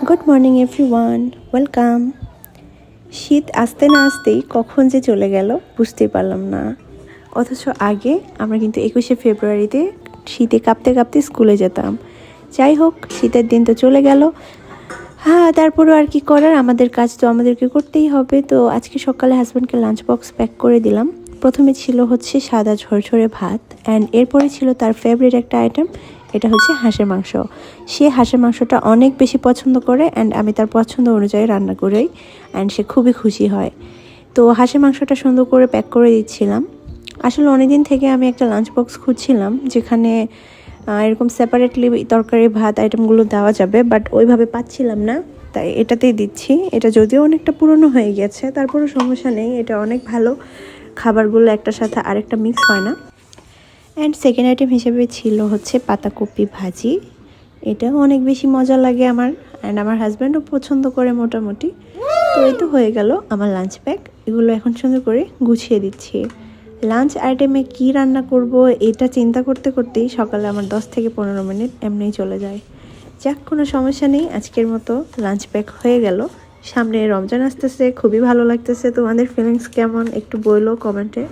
Good morning everyone, welcome. শীত আসতে না আসতেই কখন যে চলে গেল বুঝতেই পারলাম না। অথচ আগে আমরা কিন্তু 21শে ফেব্রুয়ারিতে শীতে কাঁপতে কাঁপতে স্কুলে যেতাম। যাই হোক, শীতের দিন তো চলে গেল। হ্যাঁ, তারপরেও আর কি করার, আমাদের কাজ তো আমাদেরকে করতেই হবে। তো আজকে সকালে হাজব্যান্ডকে লাঞ্চ বক্স প্যাক করে দিলাম। প্রথমে ছিল হচ্ছে সাদা ঝরঝরে ভাত, অ্যান্ড এরপরে ছিল তার ফেভারিট একটা আইটেম, এটা হচ্ছে হাঁসের মাংস। সে হাঁসের মাংসটা অনেক বেশি পছন্দ করে, অ্যান্ড আমি তার পছন্দ অনুযায়ী রান্না করি, অ্যান্ড সে খুবই খুশি হয়। তো হাঁসের মাংসটা সুন্দর করে প্যাক করে দিচ্ছিলাম। আসলে অনেক দিন থেকে আমি একটা লাঞ্চ বক্স খুঁজছিলাম যেখানে এরকম সেপারেটলি তরকারি ভাত আইটেমগুলো দেওয়া যাবে, বাট ওইভাবে পাচ্ছিলাম না, তাই এটাতেই দিচ্ছি। এটা যদিও অনেকটা পুরনো হয়ে গেছে, তারপরেও সমস্যা নেই, এটা অনেক ভালো। খাবারগুলো একটার সাথে আরেকটা মিক্স হয় না। অ্যান্ড সেকেন্ড আইটেম হিসেবে ছিল হচ্ছে পাতাকপি ভাজি। এটাও অনেক বেশি মজা লাগে আমার, অ্যান্ড আমার হাজব্যান্ডও পছন্দ করে মোটামুটি। তো এই তো হয়ে গেল আমার লাঞ্চ প্যাক। এগুলো এখন সুন্দর করে গুছিয়ে দিচ্ছি। লাঞ্চ আইটেমে কি রান্না করব এটা চিন্তা করতে করতেই সকালে আমার 10 থেকে 15 মিনিট এমনিই চলে যায়। যাক, কোনো সমস্যা নেই, আজকের মতো লাঞ্চ প্যাক হয়ে গেল। সামনে রমজান আসতেছে, খুবই ভালো লাগতেছে। তোমাদের ফিলিংস কেমন একটু বলো কমেন্টে।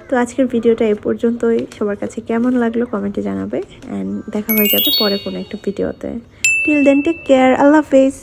তো আজকের ভিডিওটা এ পর্যন্তই। সবার কাছে কেমন লাগলো কমেন্টে জানাবে, অ্যান্ড দেখা হয়ে যাবে পরে কোনো একটা ভিডিওতে। টিল দেন টেক কেয়ার, আল্লাহ হাফেজ।